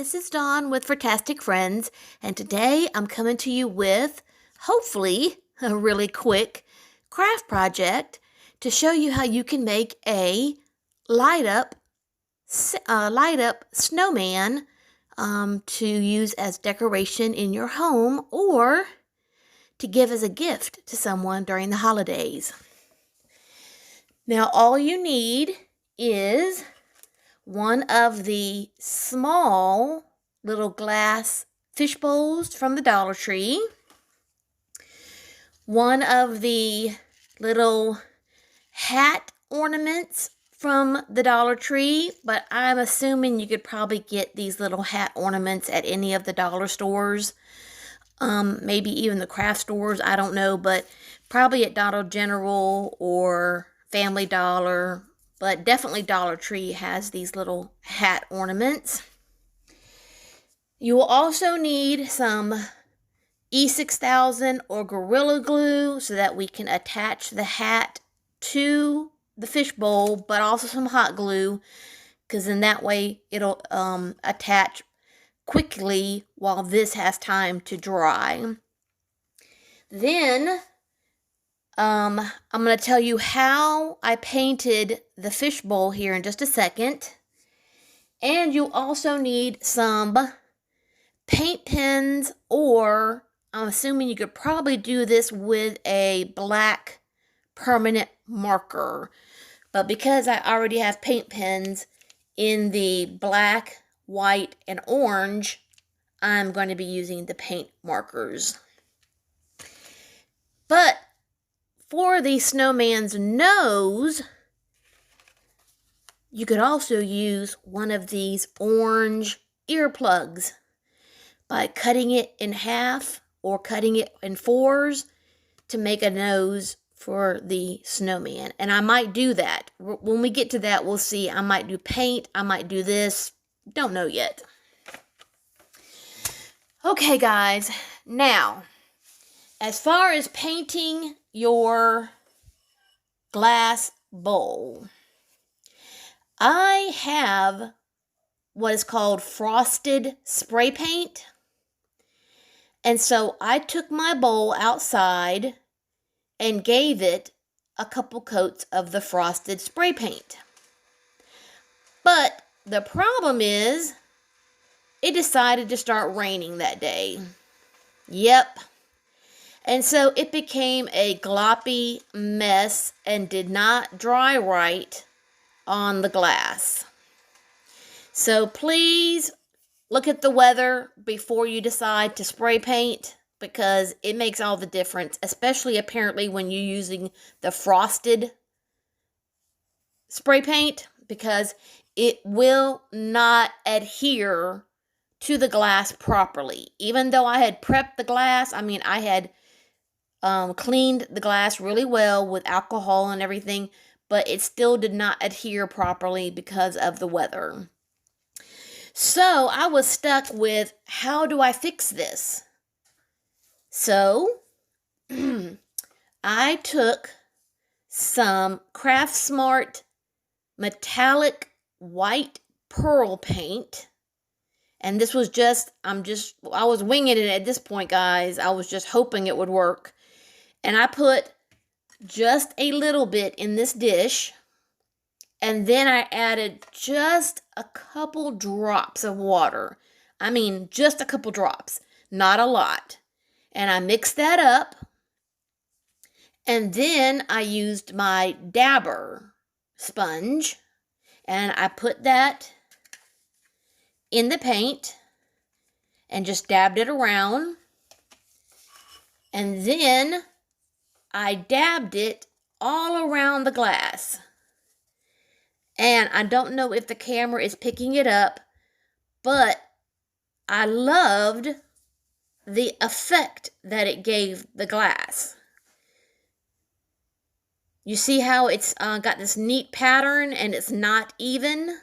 this is Dawn with Furtastic Friends, and today I'm coming to you with, hopefully, a really quick craft project to show you how you can make a light up snowman to use as decoration in your home or to give as a gift to someone during the holidays. Now, all you need is one of the small little glass fish bowls from the Dollar Tree, one of the little hat ornaments from the Dollar Tree, but I'm assuming you could probably get these little hat ornaments at any of the dollar stores, maybe even the craft stores, I don't know, but probably at Dollar General or Family Dollar. But definitely Dollar Tree has these little hat ornaments. You will also need some E6000 or Gorilla Glue so that we can attach the hat to the fish bowl, but also some hot glue, because in that way it'll attach quickly while this has time to dry. Then I'm going to tell you how I painted the fish bowl here in just a second. And you also need some paint pens, or I'm assuming you could probably do this with a black permanent marker. But because I already have paint pens in the black, white, and orange, I'm going to be using the paint markers. But for the snowman's nose, you could also use one of these orange earplugs by cutting it in half or cutting it in fours to make a nose for the snowman. And I might do that. When we get to that, we'll see. I might do paint. I might do this. Don't know yet. Okay, guys. Now, as far as painting your glass bowl, I have what is called frosted spray paint. And so I took my bowl outside and gave it a couple coats of the frosted spray paint. But the problem is, it decided to start raining that day. Yep. And so it became a gloppy mess and did not dry right on the glass. So please look at the weather before you decide to spray paint, because it makes all the difference, especially apparently when you're using the frosted spray paint, because it will not adhere to the glass properly. Even though I had prepped the glass, I had cleaned the glass really well with alcohol and everything, but it still did not adhere properly because of the weather. So I was stuck with, how do I fix this? So I took some Craft Smart metallic white pearl paint. And this was I was winging it at this point, guys. I was just hoping it would work. And I put just a little bit in this dish. And then I added just a couple drops of water. Just a couple drops, not a lot. And I mixed that up. And then I used my dabber sponge. And I put that in the paint and just dabbed it around. And then I dabbed it all around the glass. And I don't know if the camera is picking it up, but I loved the effect that it gave the glass. You see how it's got this neat pattern and it's not even?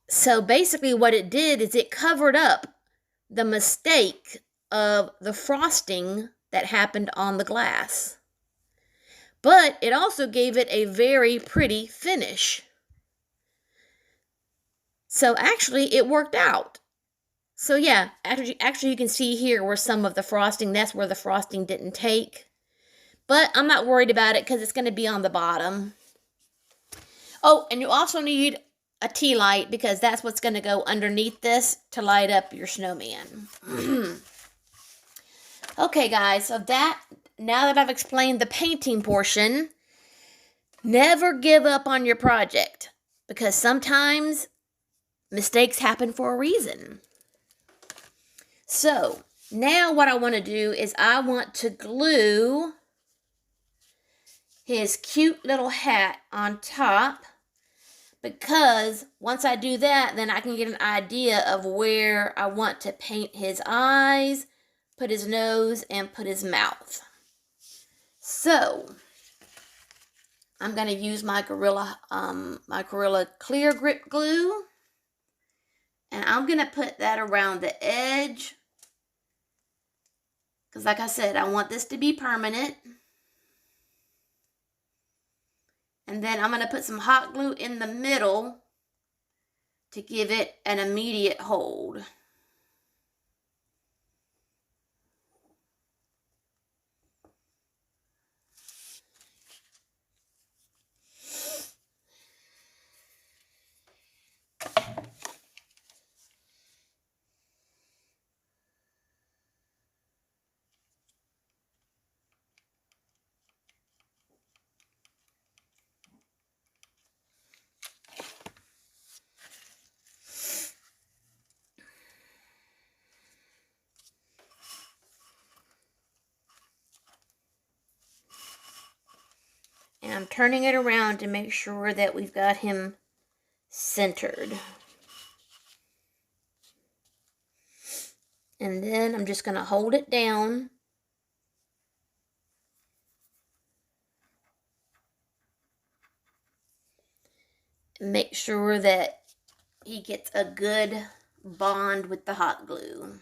So basically what it did is it covered up the mistake of the frosting that happened on the glass. But it also gave it a very pretty finish. So actually, it worked out. So yeah, actually you can see here where some of the frosting, that's where the frosting didn't take. But I'm not worried about it because it's going to be on the bottom. Oh, and you also need a tea light because that's what's going to go underneath this to light up your snowman. Okay, guys, so now that I've explained the painting portion, never give up on your project because sometimes mistakes happen for a reason. So, now what I want to do is I want to glue his cute little hat on top, because once I do that, then I can get an idea of where I want to paint his eyes, put his nose, and put his mouth. So, I'm going to use my Gorilla clear grip glue, and I'm going to put that around the edge, because like I said, I want this to be permanent. And then I'm going to put some hot glue in the middle to give it an immediate hold. And I'm turning it around to make sure that we've got him centered. And then I'm just going to hold it down. And make sure that he gets a good bond with the hot glue.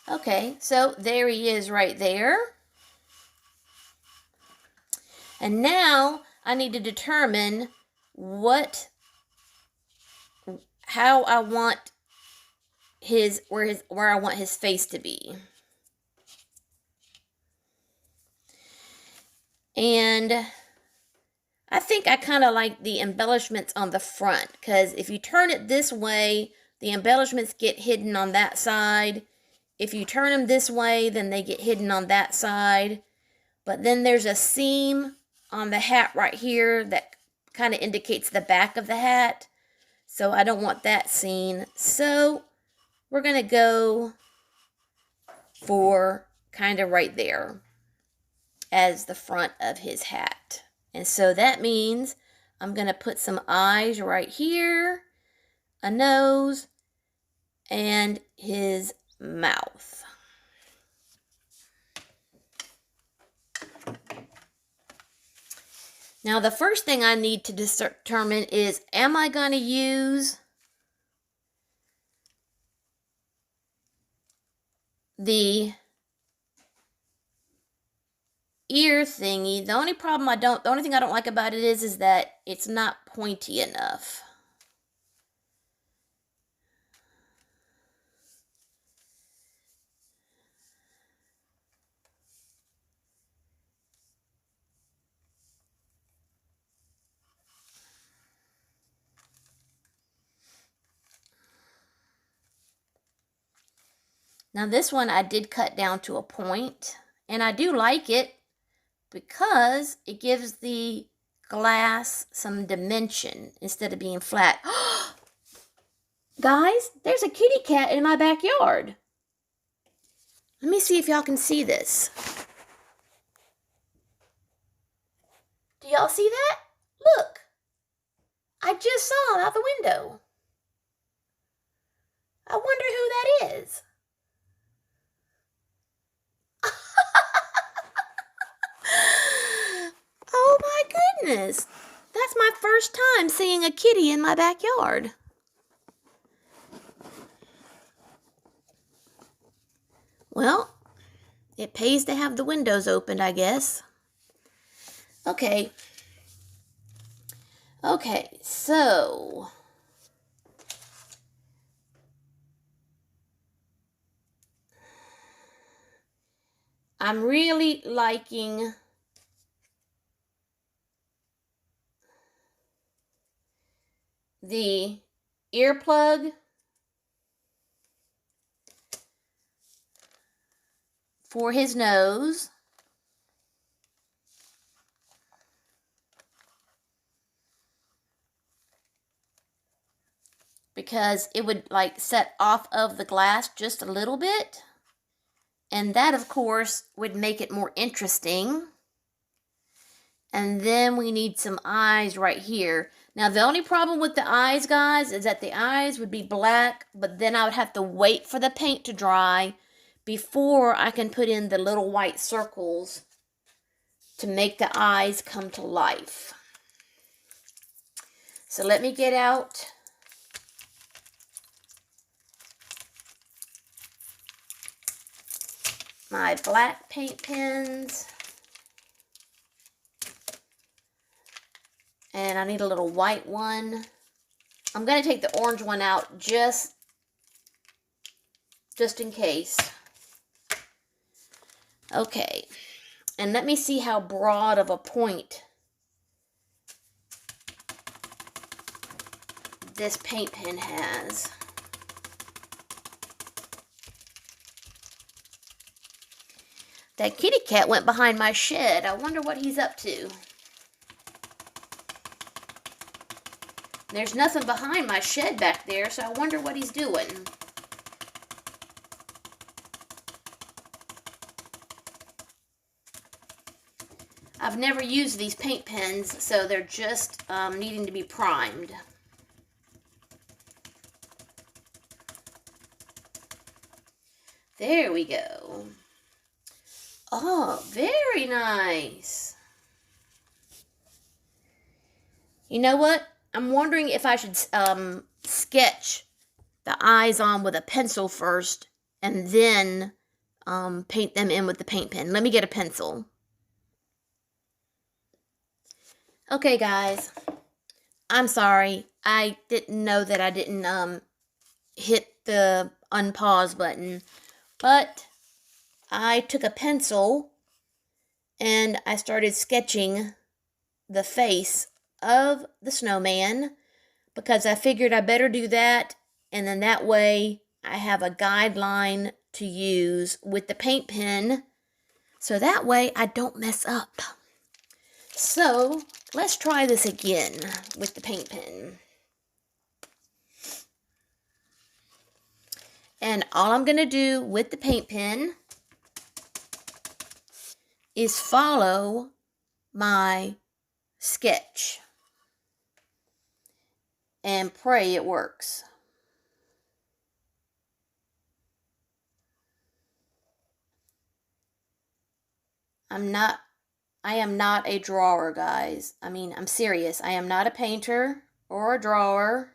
Okay, so there he is right there. And now I need to determine how I want where I want his face to be. And I think I kind of like the embellishments on the front, because if you turn it this way, the embellishments get hidden on that side. If you turn them this way, then they get hidden on that side. But then there's a seam on the hat right here that kind of indicates the back of the hat. So I don't want that seen. So we're going to go for kind of right there as the front of his hat. And so that means I'm going to put some eyes right here, a nose, and his mouth. Now the first thing I need to determine is, am I going to use the ear thingy? The only thing I don't like about it is that it's not pointy enough. Now this one I did cut down to a point, and I do like it because it gives the glass some dimension instead of being flat. Guys, there's a kitty cat in my backyard. Let me see if y'all can see this. Do y'all see that? Look, I just saw him out the window. I wonder who that is. Oh my goodness. That's my first time seeing a kitty in my backyard. Well, it pays to have the windows opened, I guess. Okay. Okay, so I'm really liking the earplug for his nose. Because it would like set off of the glass just a little bit. And that, of course, would make it more interesting. And then we need some eyes right here. Now, the only problem with the eyes, guys, is that the eyes would be black, but then I would have to wait for the paint to dry before I can put in the little white circles to make the eyes come to life. So let me get out my black paint pens. And I need a little white one. I'm going to take the orange one out just in case. Okay. And let me see how broad of a point this paint pen has. That kitty cat went behind my shed. I wonder what he's up to. There's nothing behind my shed back there, so I wonder what he's doing. I've never used these paint pens, so they're just needing to be primed. There we go. Oh, very nice. You know what? I'm wondering if I should sketch the eyes on with a pencil first and then paint them in with the paint pen. Let me get a pencil. Okay, guys. I'm sorry. I didn't know that I didn't hit the unpause button. But I took a pencil and I started sketching the face of the snowman because I figured I better do that, and then that way I have a guideline to use with the paint pen, so that way I don't mess up. So let's try this again with the paint pen. And all I'm going to do with the paint pen is follow my sketch and pray it works. I am not a drawer, guys. I mean, I'm serious. I am not a painter or a drawer.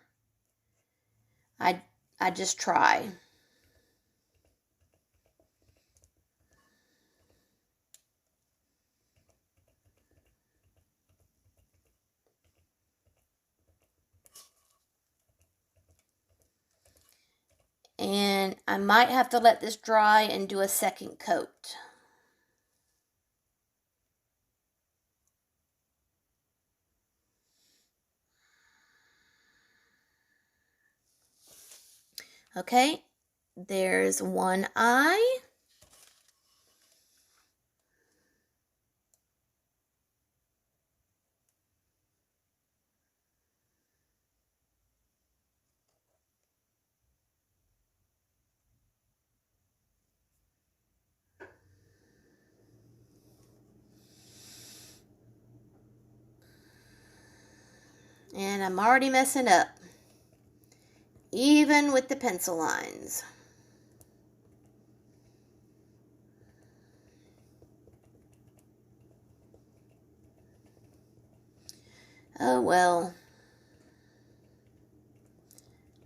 I just try. And I might have to let this dry and do a second coat. Okay, there's one eye. And I'm already messing up, even with the pencil lines. Oh well.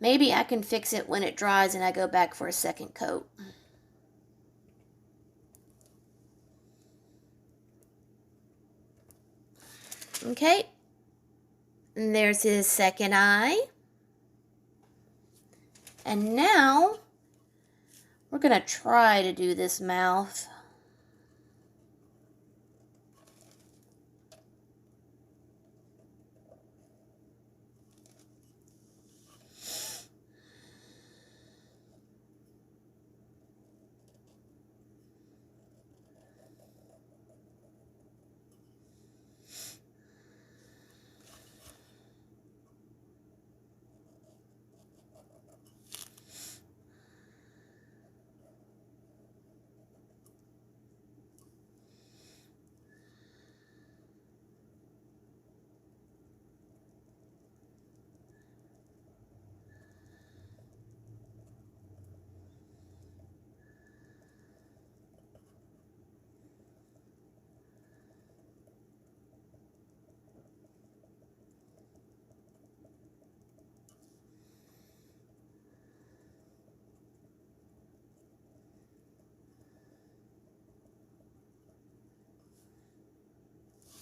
Maybe I can fix it when it dries and I go back for a second coat. Okay, and there's his second eye. And now we're going to try to do this mouth.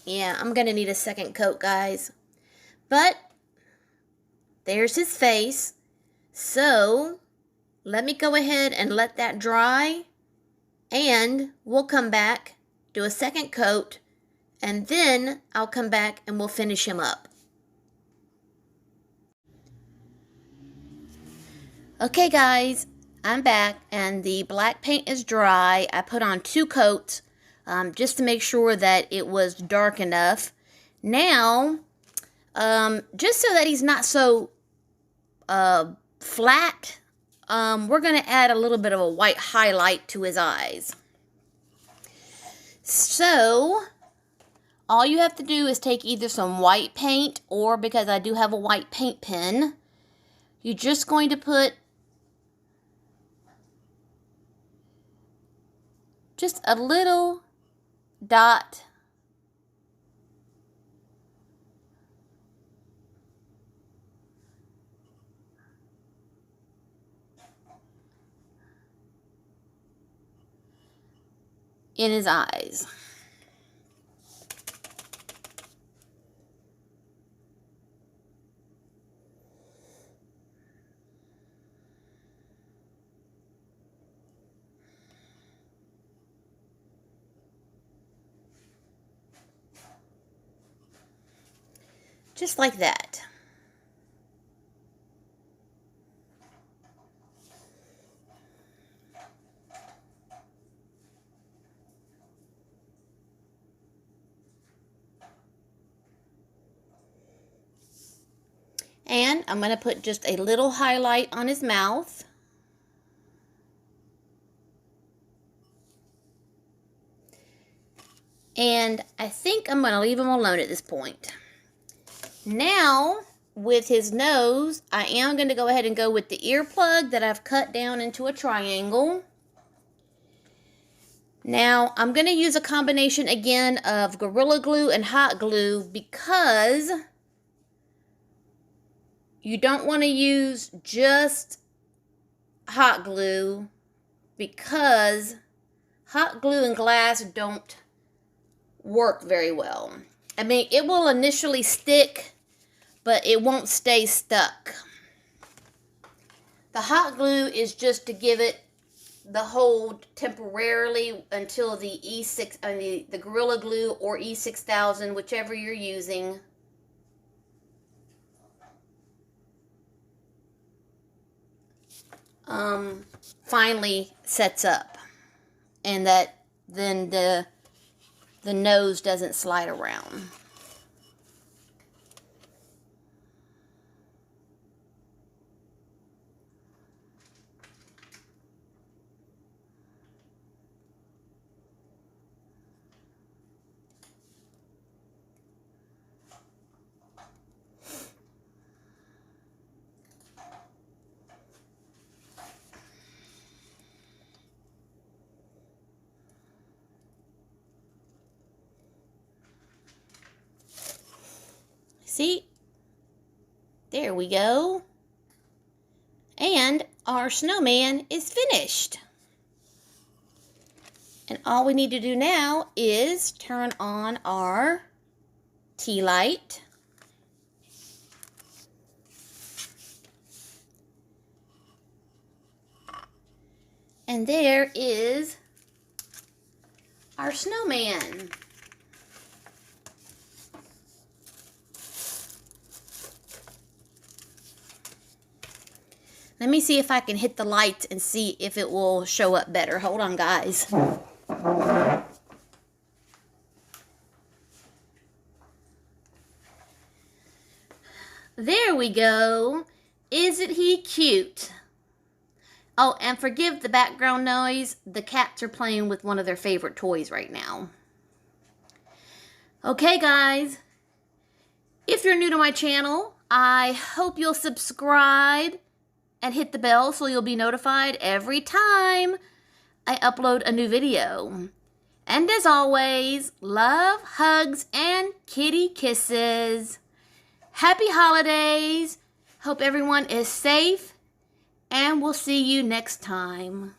Yeah, I'm going to need a second coat, guys. But there's his face. So let me go ahead and let that dry. And we'll come back, do a second coat, and then I'll come back and we'll finish him up. Okay, guys, I'm back and the black paint is dry. I put on 2 coats just to make sure that it was dark enough. Now, just so that he's not so flat, we're going to add a little bit of a white highlight to his eyes. So, all you have to do is take either some white paint, or because I do have a white paint pen, you're just going to put just a little dot in his eyes. Just like that. And I'm going to put just a little highlight on his mouth. And I think I'm going to leave him alone at this point. Now, with his nose, I am going to go ahead and go with the earplug that I've cut down into a triangle. Now, I'm going to use a combination again of Gorilla Glue and hot glue because you don't want to use just hot glue, because hot glue and glass don't work very well. I mean, it will initially stick, but it won't stay stuck. The hot glue is just to give it the hold temporarily until the the Gorilla Glue or E6000, whichever you're using, finally sets up, and that then the nose doesn't slide around. See? There we go. And our snowman is finished. And all we need to do now is turn on our tea light. And there is our snowman. Let me see if I can hit the light and see if it will show up better. Hold on, guys. There we go. Isn't he cute? Oh, and forgive the background noise. The cats are playing with one of their favorite toys right now. Okay, guys. If you're new to my channel, I hope you'll subscribe and hit the bell so you'll be notified every time I upload a new video. And as always, love, hugs, and kitty kisses. Happy holidays. Hope everyone is safe, and we'll see you next time.